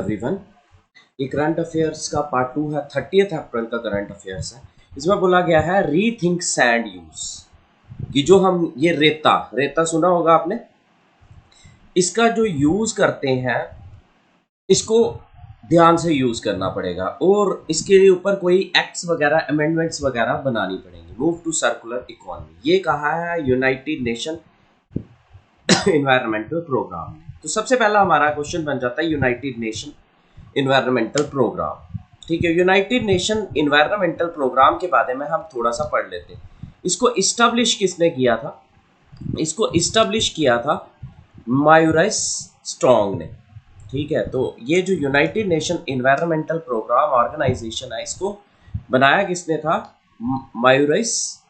Everyone. ये current affairs का part 2 है, 30 अप्रैल का करंट अफेयर्स है। इसमें बोला गया है रीथिंक सैंड यूज, कि जो हम ये रेता रेता सुना होगा आपने, इसका जो यूज करते हैं इसको ध्यान से यूज करना पड़ेगा और इसके ऊपर कोई एक्ट्स वगैरह अमेंडमेंट्स वगैरह बनानी पड़ेंगी। मूव टू सर्कुलर इकोनॉमी, ये कहा है यूनाइटेड नेशन इन्वायरमेंटल प्रोग्राम। तो सबसे पहला हमारा क्वेश्चन बन जाता है यूनाइटेड नेशन इन्वायरमेंटल प्रोग्राम। ठीक है, यूनाइटेड नेशन इन्वायरमेंटल प्रोग्राम के बारे में हम थोड़ा सा पढ़ लेते हैं। इसको इस्टेब्लिश किसने किया था? इसको इस्टेब्लिश किया था मायूराइस स्ट्रॉन्ग ने। ठीक है, तो ये जो United Nation environmental programme organisation है, इसको बनाया किसने था? मायूराइस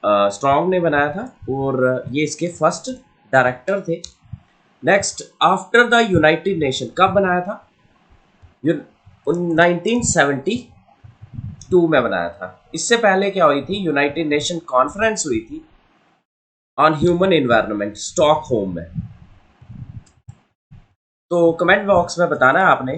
स्ट्रॉन्ग ने बनाया था और ये इसके फर्स्ट डायरेक्टर थे। Next, after the United nation कब बनाया था? 1972 में बनाया था। इससे पहले क्या हुई थी? यूनाइटेड नेशन कॉन्फ्रेंस हुई थी ऑन ह्यूमन एनवायरनमेंट स्टॉकहोम में। तो कमेंट बॉक्स में बताना है आपने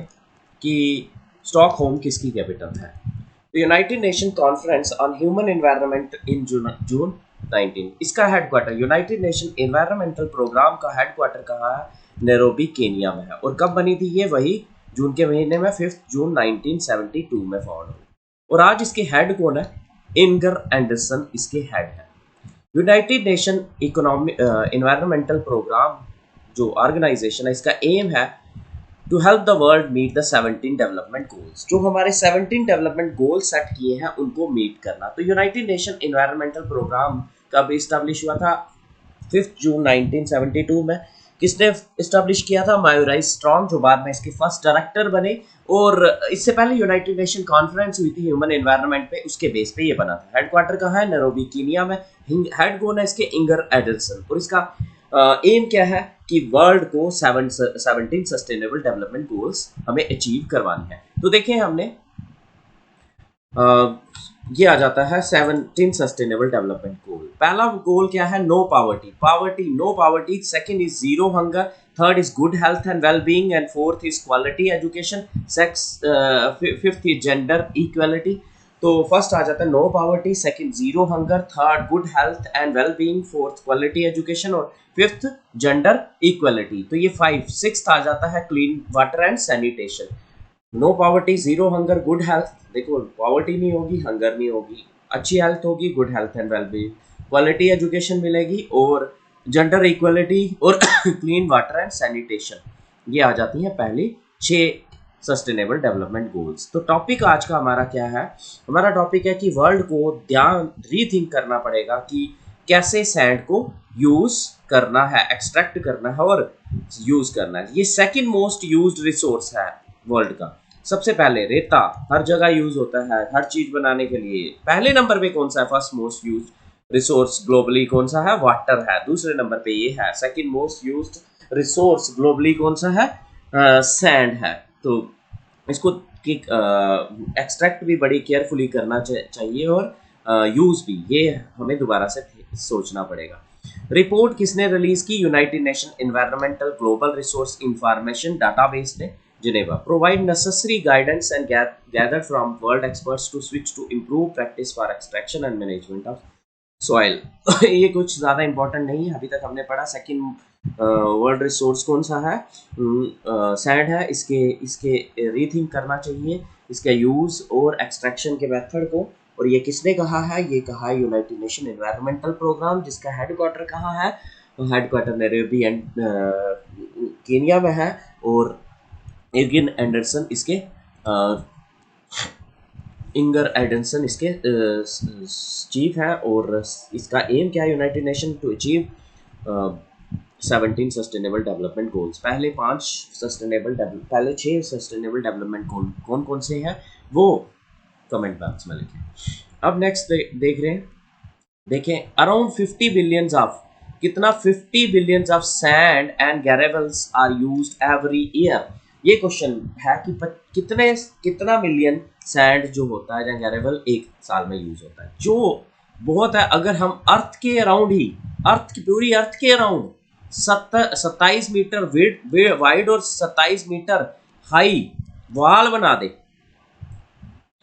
कि स्टॉकहोम किसकी कैपिटल है। तो United Nation Conference on Human Environment in June 19, इसका headquarter, United Nation environmental Programme का हेडक्वार्टर कहाँ है? नैरोबी केनिया में है। और कब बनी थी ये? वही जून के महीने में 5 जून 1972 में फाउंड हुई। और आज इसके हेड कौन है? इंगर एंडरसन इसके हेड है। United Nation economy environmental programme जो ऑर्गेनाइजेशन है, इसका एम है to help the world meet the 17 development goals. जो हमारे 17 डेवलपमेंट गोल सेट किए हैं उनको मीट करना। तो यूनाइटेड नेशन एनवायरमेंटल प्रोग्राम कब इस्टेब्लिश हुआ था? 5 जून 1972 में। किसने इस्टेब्लिश किया था? मायूराइस स्ट्रॉन्ग, जो बाद में इसके फर्स्ट डायरेक्टर बने। और इससे पहले यूनाइटेड नेशन कॉन्फ्रेंस हुई थी ह्यूमन एनवायरनमेंट पे, उसके बेस पे ये बना था। हेडक्वार्टर कहाँ है? नैरोबी केनिया में। हेड कौन है इसके? Inger Anderson. और इसका एम क्या है कि वर्ल्ड को 17 सस्टेनेबल डेवलपमेंट गोल्स हमें अचीव करवानी है। तो देखें हमने ये आ जाता है 17 सस्टेनेबल डेवलपमेंट गोल। पहला गोल क्या है? No poverty, no poverty. Second is zero hunger, third is good health and well being, and fourth is quality education, fifth is gender equality. तो फर्स्ट आ जाता है no poverty, second zero hunger, third good health and well being, fourth quality education और fifth gender equality. तो ये 5। Sixth आ जाता है clean water and sanitation. No poverty, zero hunger, good health. देखो, पावर्टी नहीं होगी, हंगर नहीं होगी, अच्छी हेल्थ होगी, good health and well being, quality education मिलेगी और जेंडर इक्वालिटी और क्लीन वाटर एंड सैनिटेशन। ये आ जाती हैं पहली 6 सस्टेनेबल डेवलपमेंट गोल्स। तो टॉपिक आज का हमारा क्या है? हमारा टॉपिक है कि वर्ल्ड को ध्यान रीथिंक करना पड़ेगा कि कैसे सैंड को यूज करना है, एक्सट्रैक्ट करना है और यूज करना है। ये सेकंड मोस्ट यूज्ड रिसोर्स है वर्ल्ड का। सबसे पहले रेता हर जगह यूज होता है, हर चीज बनाने के लिए। पहले नंबर पे कौन सा है? First most used resource globally कौन सा है? वाटर है। दूसरे नंबर पे ये है। Second most used resource globally कौन सा है? सैंड है। तो इसको एक्सट्रैक्ट भी बड़ी केयरफुली करना चाहिए और यूज भी, ये हमें दोबारा से सोचना पड़ेगा। रिपोर्ट किसने रिलीज की? United Nation Environmental Global Resource Information Database ने, Geneva. Provide necessary guidance and gather from world experts to switch to improve practice for extraction and management of soil. ये कुछ ज़्यादा इंपॉर्टेंट नहीं है, अभी तक हमने पढ़ा। सेकंड वर्ल्ड रिसोर्स कौन सा है? सैंड है। इसके रीथिंक करना चाहिए, इसका यूज़ और एक्सट्रैक्शन के मेथड को। और ये किसने कहा है? ये कहा है यूनाइटेड नेशन एनवायरमेंटल प्रोग्राम, जिसका हेडक्वार्टर कहाँ है? हेडक्वार्टर नैरोबी एंड केनिया में है। और इंगर एंडरसन इसके इंगर एडनसन इसके चीफ है। और इसका एम क्या है? United Nation to achieve 17 sustainable development goals. पहले 6 सस्टेनेबल डेवलपमेंट गोल कौन कौन से हैं वो कमेंट बॉक्स में लिखें। अब नेक्स्ट देख रहे हैं, देखें अराउंड 50 बिलियंस ऑफ, कितना? 50 billions of sand and gravels are used every year. ये क्वेश्चन है कि कितना मिलियन सैंड जो होता है या ग्रेवल एक साल में यूज होता है, जो बहुत है। अगर हम अर्थ के अराउंड ही, पूरी अर्थ के अराउंड 27 मीटर वाइड और 27 मीटर हाई वाल बना दे,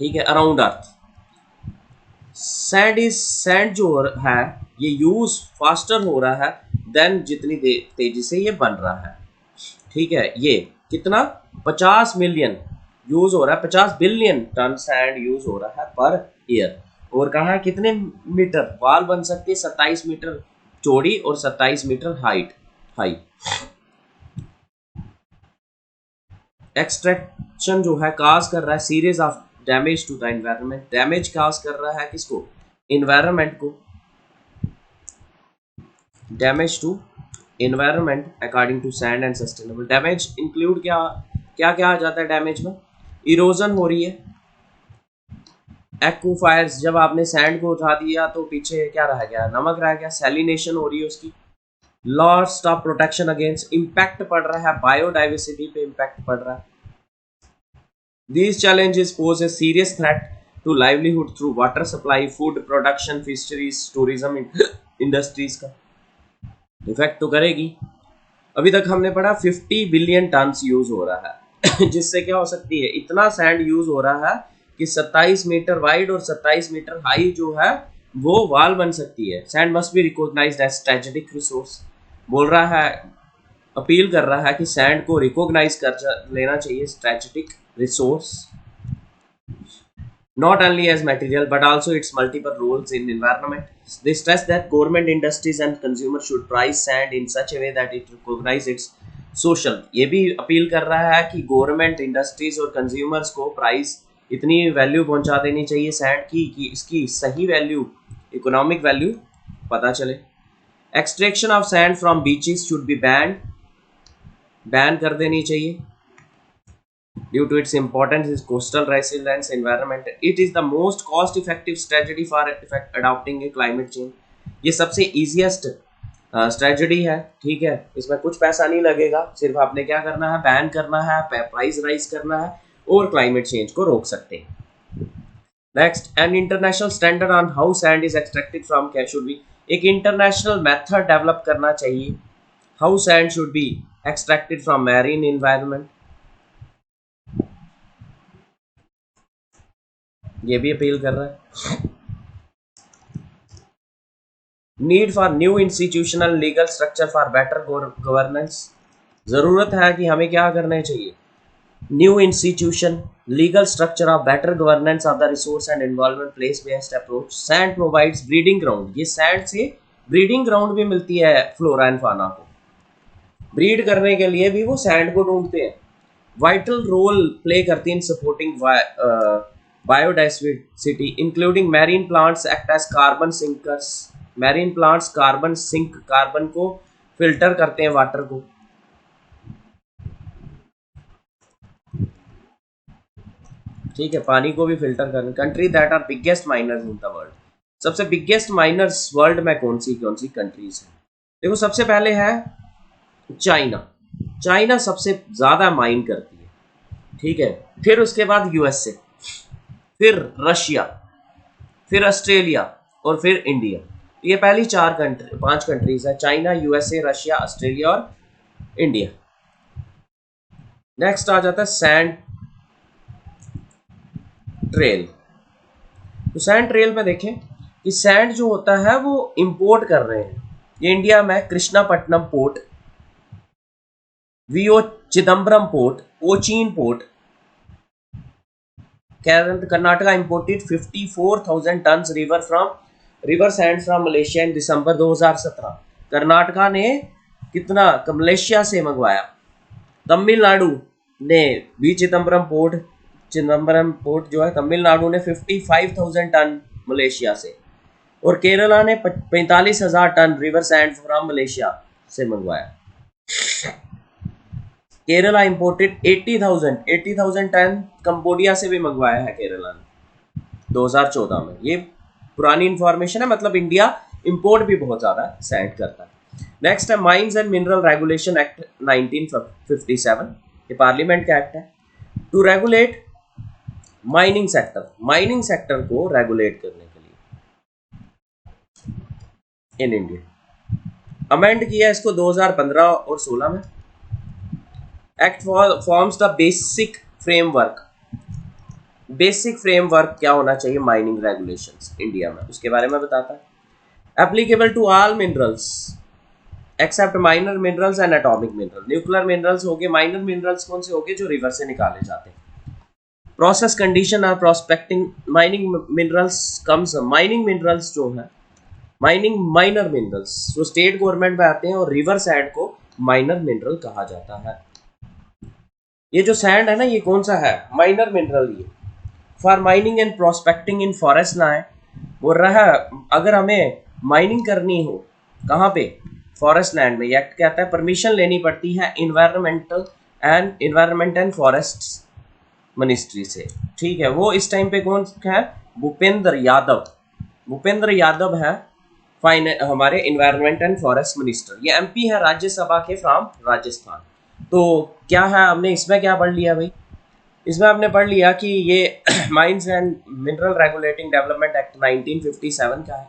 ठीक है, अराउंड अर्थ। सैंड जो है ये यूज फास्टर हो रहा है देन जितनी तेजी से ये बन रहा है, ठीक है। ये कितना 50 मिलियन यूज हो रहा है, 50 बिलियन टन सैंड यूज हो रहा है पर ईयर। और कहा कितने मीटर वाल बन सकती है, 27 मीटर चौड़ी और 27 मीटर हाई। एक्सट्रैक्शन जो है काज कर रहा है series of damage to the environment, damage cause कर रहा है किसको, इन्वायरमेंट को, damage to environment according to sand and sustainable. Damage include क्या क्या क्या आ जाता है डैमेज में, इरोजन हो रही है, एक्वाफायर्स, जब आपने सैंड को उठा दिया तो पीछे क्या रह गया, नमक रह गया, सैलिनेशन हो रही है उसकी, lost of protection against, impact पड़ रहा है बायोडाइवर्सिटी पे, इम्पैक्ट पड़ रहा है। These challenges pose a serious threat to livelihood through water supply, food production, fisheries, tourism industries का इफेक्ट तो करेगी। अभी तक हमने पढ़ा 50 बिलियन टन यूज हो रहा है जिससे क्या हो सकती है, इतना सैंड यूज हो रहा है कि 27 मीटर वाइड और 27 मीटर हाई जो है वो वाल बन सकती है। Sand must be recognised as strategic resource, बोल रहा है, अपील कर रहा है कि सैंड को रिकॉग्नाइज कर लेना चाहिए strategic resource, not only as material but also its multiple roles in environment. They stress that government, industries and consumers should price sand in such a way that it recognize its social। ये भी appeal कर रहा है कि government, industries और consumers को price इतनी value पहुंचा देनी चाहिए सैंड की कि इसकी सही वैल्यू, इकोनॉमिक वैल्यू पता चले। Extraction of sand from beaches should be band, ban कर देनी चाहिए due to its importance in coastal resilience environment. It is the most cost effective strategy for adopting a climate change। ये सबसे easiest strategy है, ठीक है, इसमें कुछ पैसा नहीं लगेगा, सिर्फ आपने क्या करना है, बैन करना है, प्राइस राइज करना है और क्लाइमेट चेंज को रोक सकते हैं। Next, an international standard on how sand is extracted from क्या शुड बी, एक इंटरनेशनल मेथड डेवलप करना चाहिए how sand should be extracted from marine environment. ये भी अपील कर रहा है। Need for new institutional legal structure for better governance, जरूरत है कि हमें क्या करना चाहिए, new institution legal structure of better governance of the resource and environment place based approach. Sand provides breeding ground, ये सैंड से ब्रीडिंग ग्राउंड भी मिलती है फ्लोरा एंड फाना को, ब्रीड करने के लिए भी वो सैंड को ढूंढते हैं। वाइटल रोल प्ले करती है इन supporting biodiversity including marine plants act as carbon sinkers। marine plants carbon sink, carbon को फिल्टर करते हैं वाटर को, ठीक है, पानी को भी फिल्टर करते हैं। Country that are biggest miners in the world, सबसे बिगेस्ट माइनर्स वर्ल्ड में कौन सी कंट्रीज है, देखो सबसे पहले है चाइना, चाइना सबसे ज्यादा माइन करती है, ठीक है, फिर उसके बाद यूएसए, फिर रशिया, फिर ऑस्ट्रेलिया और फिर इंडिया। ये पहली 5 कंट्रीज है, चाइना, यूएसए, रशिया, ऑस्ट्रेलिया और इंडिया। नेक्स्ट आ जाता है सैंड ट्रेल। तो सैंड ट्रेल में देखें कि सैंड जो होता है वो इंपोर्ट कर रहे हैं, ये इंडिया में Krishnapatnam port, VO Chidambaram port, Cochin port, Karnataka imported 54,000 tonne river sand from Malaysia in December 2017। Karnataka ने कितना मलेशिया से मंगवाया, तमिलनाडु ने भी चिदम्बरम पोर्ट जो है तमिलनाडु ने 55,000 टन मलेशिया से, और केरला ने 45,000 tonne river sand from Malaysia से मंगवाया। केरला इंपोर्टेड 80,000 टन कंबोडिया से भी मंगवाया है केरला ने 2014 में। ये पुरानी इंफॉर्मेशन है, मतलब इंडिया इंपोर्ट भी बहुत ज्यादा सैंड करता है। नेक्स्ट है mines and mineral regulation act 1957, ये पार्लियामेंट का एक्ट है टू रेगुलेट माइनिंग सेक्टर को रेगुलेट करने के लिए इन इंडिया। अमेंड किया इसको 2015 और 16 में। Act forms the basic framework. Basic framework क्या होना चाहिए माइनिंग रेगुलेशंस इंडिया में, उसके बारे में बताता है। Applicable to all minerals except minor minerals and atomic mineral. Nuclear minerals हो गए, माइनर मिनरल्स कौन से हो गए, जो रिवर से निकाले जाते हैं। प्रोसेस कंडीशन और prospecting mining minerals comes, mining minerals जो है, माइनिंग माइनर मिनरल्स जो स्टेट गवर्नमेंट में आते हैं, और रिवर सैंड को माइनर मिनरल कहा जाता है। ये जो सैंड है ना, ये कौन सा है, माइनर मिनरल। ये for mining and prospecting in forest land, बोल रहा है अगर हमें माइनिंग करनी हो कहाँ पे, फॉरेस्ट लैंड में, एक्ट कहता है परमिशन लेनी पड़ती है इन्वायरमेंट एंड फॉरेस्ट मिनिस्ट्री से। ठीक है, वो इस टाइम पे कौन है, भूपेंद्र यादव। भूपेंद्र यादव है हमारे इन्वायरमेंट एंड फॉरेस्ट मिनिस्टर। ये एमपी है राज्यसभा के फ्रॉम राजस्थान। तो क्या है, हमने इसमें क्या पढ़ लिया भाई, इसमें हमने पढ़ लिया कि ये mines and mineral regulating development act 1957 का है,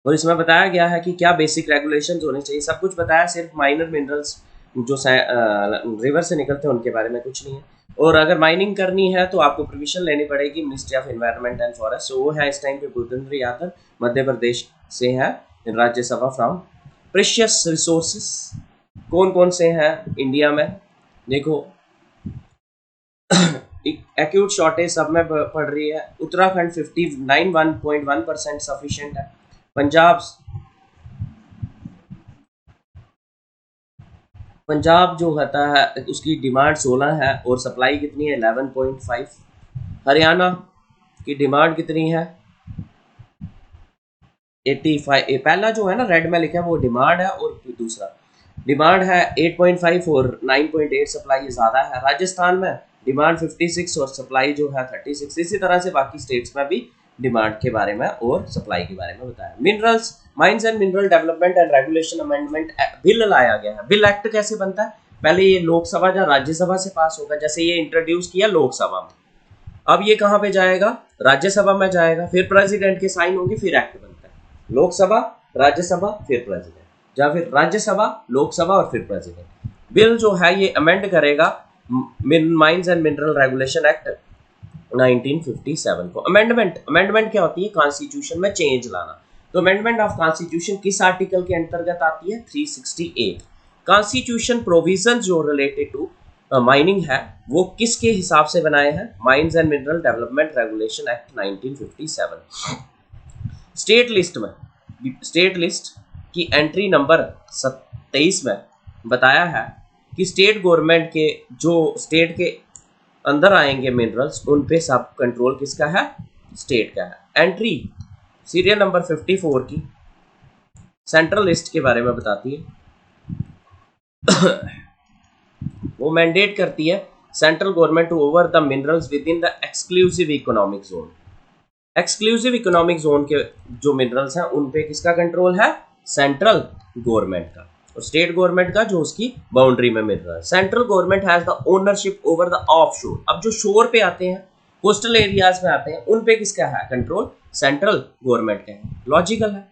और इसमें बताया गया है कि क्या बेसिक रेगुलेशंस होने चाहिए, सब कुछ बताया। सिर्फ माइनर मिनरल्स जो रिवर से निकलते हैं उनके बारे में कुछ नहीं है। और अगर माइनिंग करनी है तो आपको परमिशन लेनी पड़ेगी ministry of environment and forest. वो है इस टाइम पे भूपेंद्र यादव, मध्य प्रदेश से है, राज्यसभा फ्रॉम। प्रेशियस रिसोर्सेस कौन कौन से हैं इंडिया में, देखो एक्यूट शॉर्टेज सब में पड़ रही है। उत्तराखंड 59.1% सफिशिएंट है। पंजाब जो होता है उसकी डिमांड 16 है और सप्लाई कितनी है 11.5। हरियाणा की डिमांड कितनी है 85। पहला जो है ना रेड में लिखा है वो डिमांड है, और दूसरा डिमांड है 8.5 और 9.8 सप्लाई ज़्यादा है। राजस्थान में डिमांड 56 और सप्लाई जो है 36। इसी तरह से बाकी स्टेट्स में भी डिमांड के बारे में और सप्लाई के बारे में बताया। Minerals mines and mineral development and regulation amendment bill लाया गया है। बिल एक्ट कैसे बनता है, पहले ये लोकसभा या राज्यसभा से पास होगा। जैसे ये इंट्रोड्यूस किया लोकसभा में, अब ये कहाँ पे जाएगा, राज्यसभा में जाएगा, फिर प्रेसिडेंट के साइन होंगे, फिर एक्ट बनता है। लोकसभा, राज्यसभा, फिर प्रेसिडेंट, या फिर राज्यसभा, लोकसभा और फिर प्रेसिडेंट। बिल जो है ये अमेंड करेगा mines and mineral regulation act 1957 को। अमेंडमेंट क्या होती है, कॉन्स्टिट्यूशन में चेंज लाना। तो अमेंडमेंट ऑफ कॉन्स्टिट्यूशन किस आर्टिकल के अंतर्गत आती है, 368। कॉन्स्टिट्यूशन प्रोविजन जो रिलेटेड टू माइनिंग है वो किसके हिसाब से बनाए हैं, mines and mineral development regulation act 1957। State list की एंट्री नंबर 23 में बताया है कि स्टेट गवर्नमेंट के जो स्टेट के अंदर आएंगे मिनरल्स उन पे सब कंट्रोल किसका है, स्टेट का है। एंट्री सीरियल नंबर 54 की सेंट्रल लिस्ट के बारे में बताती है। वो मैंडेट करती है central government to over the minerals within the exclusive economic zone. Exclusive economic zone के जो मिनरल्स हैं उन पे किसका कंट्रोल है, सेंट्रल गवर्नमेंट का, और स्टेट गवर्नमेंट का जो उसकी बाउंड्री में मिल रहा है। Central government has the ownership over the of शोर। अब जो शोर पे आते हैं, कोस्टल एरियाज में आते हैं, उन पे किसका है कंट्रोल, सेंट्रल गवर्नमेंट का है। लॉजिकल है,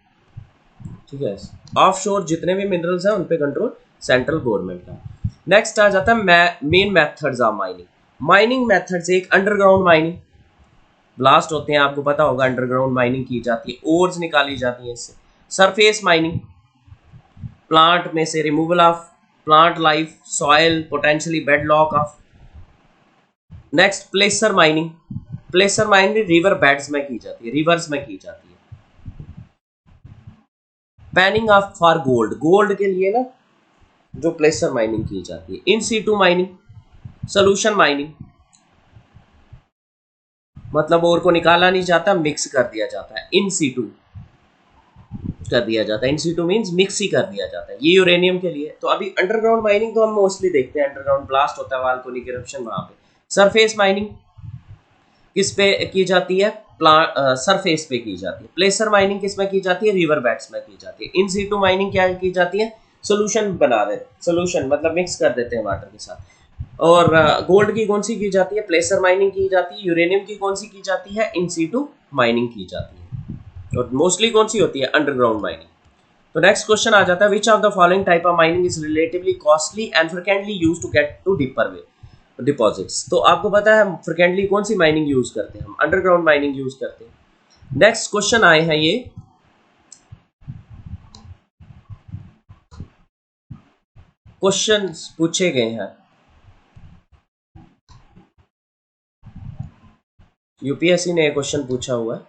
ठीक है। ऑफ शोर जितने भी मिनरल्स हैं उन पे कंट्रोल सेंट्रल गवर्नमेंट का। नेक्स्ट आ जाता है main methods of mining. Mining methods, एक अंडरग्राउंड माइनिंग, ब्लास्ट होते हैं, आपको पता होगा, अंडरग्राउंड माइनिंग की जाती है, ओर्स निकाली जाती है इससे। सरफेस माइनिंग, प्लांट में से removal of plant life, soil, potentially bed lock of. Next placer mining, placer mining river beds में की जाती है, रिवर्स में की जाती है। Panning of for gold, gold के लिए ना जो प्लेसर माइनिंग की जाती है। In situ mining, solution mining, मतलब ओर को निकाला नहीं जाता, मिक्स कर दिया जाता है, इन सीटू कर दिया जाता है। इन सीटू मींस मिक्स ही कर दिया जाता है, ये यूरेनियम के लिए। तो अभी अंडरग्राउंड माइनिंग तो हम मोस्टली देखते हैं, अंडरग्राउंड ब्लास्ट होता है, वाल्कोनिक इरप्शन वहां पे। सरफेस माइनिंग किस पे की जाती है, प्लांट सरफेस पे की जाती है। प्लेसर माइनिंग किस में की जाती है, रिवर बेड्स में की जाती है। इन सीटू माइनिंग क्या की जाती है, सोल्यूशन बना दे, सोल्यूशन मतलब मिक्स कर देते हैं वाटर के साथ। और गोल्ड की कौन सी की जाती है, प्लेसर माइनिंग की जाती है। यूरेनियम की कौन सी की जाती है, इन सीटू माइनिंग की जाती है। और मोस्टली कौन सी होती है, अंडरग्राउंड माइनिंग। तो नेक्स्ट क्वेश्चन आ जाता है, which of the following type of mining is relatively costly and frequently used to get to deeper way deposits. तो आपको पता है हम फ्रिक्वेंटली कौन सी माइनिंग यूज करते हैं, हम अंडरग्राउंड माइनिंग यूज करते हैं। नेक्स्ट क्वेश्चन आए हैं, ये क्वेश्चन पूछे गए हैं, यूपीएससी ने एक क्वेश्चन पूछा हुआ है।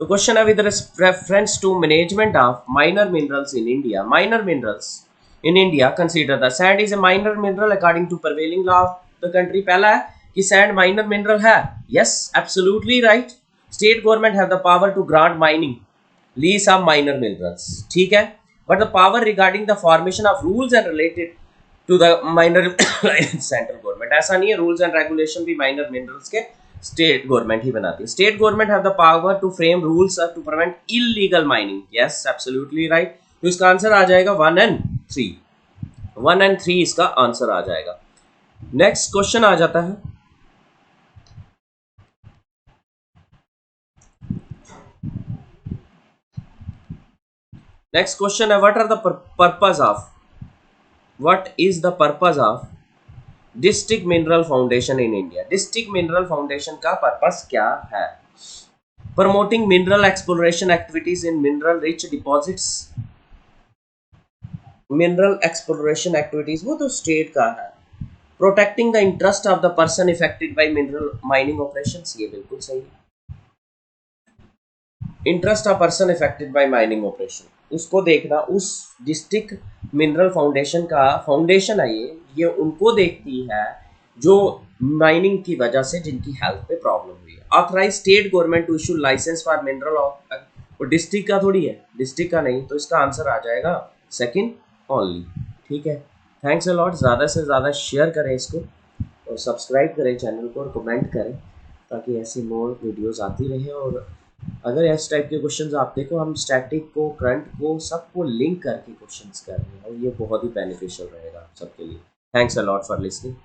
तो क्वेश्चन है, with reference to management of minor minerals in India, minor minerals in India consider the sand is a minor mineral according to prevailing law of the country. पहला है कि सैंड माइनर मिनरल है, yes absolutely right. State government have the power to grant mining lease of minor minerals, ठीक है, but the power regarding the formation of rules and related to the minor central government. ऐसा नहीं है, rules and regulation भी minor minerals के state government ही बनाती है। State government have the power to frame rules to prevent illegal mining, yes absolutely right. तो इसका आंसर आ जाएगा 1 and 3, 1 and 3 इसका आंसर आ जाएगा। नेक्स्ट क्वेश्चन आ जाता है, नेक्स्ट क्वेश्चन है, what are the purpose of, what is the purpose of district mineral foundation in India. District mineral foundation का पर्पस क्या है? Promoting mineral exploration activities in mineral rich deposits. Mineral exploration activities वो तो state का है। Protecting the interest of the person affected by mineral mining operations, ये बिल्कुल सही है। Interest of person affected by mining operation, उसको देखना, उस डिस्ट्रिक्ट मिनरल फाउंडेशन का फाउंडेशन है ये उनको देखती है जो माइनिंग की वजह से जिनकी हेल्थ पे प्रॉब्लम हुई है। Authorise state government to issue licence for mineral, और डिस्ट्रिक्ट का थोड़ी है, डिस्ट्रिक्ट का नहीं, तो इसका आंसर आ जाएगा सेकंड ओनली, ठीक है। थैंक्स अ लॉट, ज़्यादा से ज़्यादा शेयर करें इसको और सब्सक्राइब करें चैनल को और कमेंट करें ताकि ऐसी मोर वीडियोस आती रहे। और अगर इस टाइप के क्वेश्चंस आप देखो, हम स्टैटिक को, करंट को, सबको लिंक करके क्वेश्चंस कर रहे हैं और ये बहुत ही बेनिफिशियल रहेगा आप सबके लिए। Thanks a lot for listening.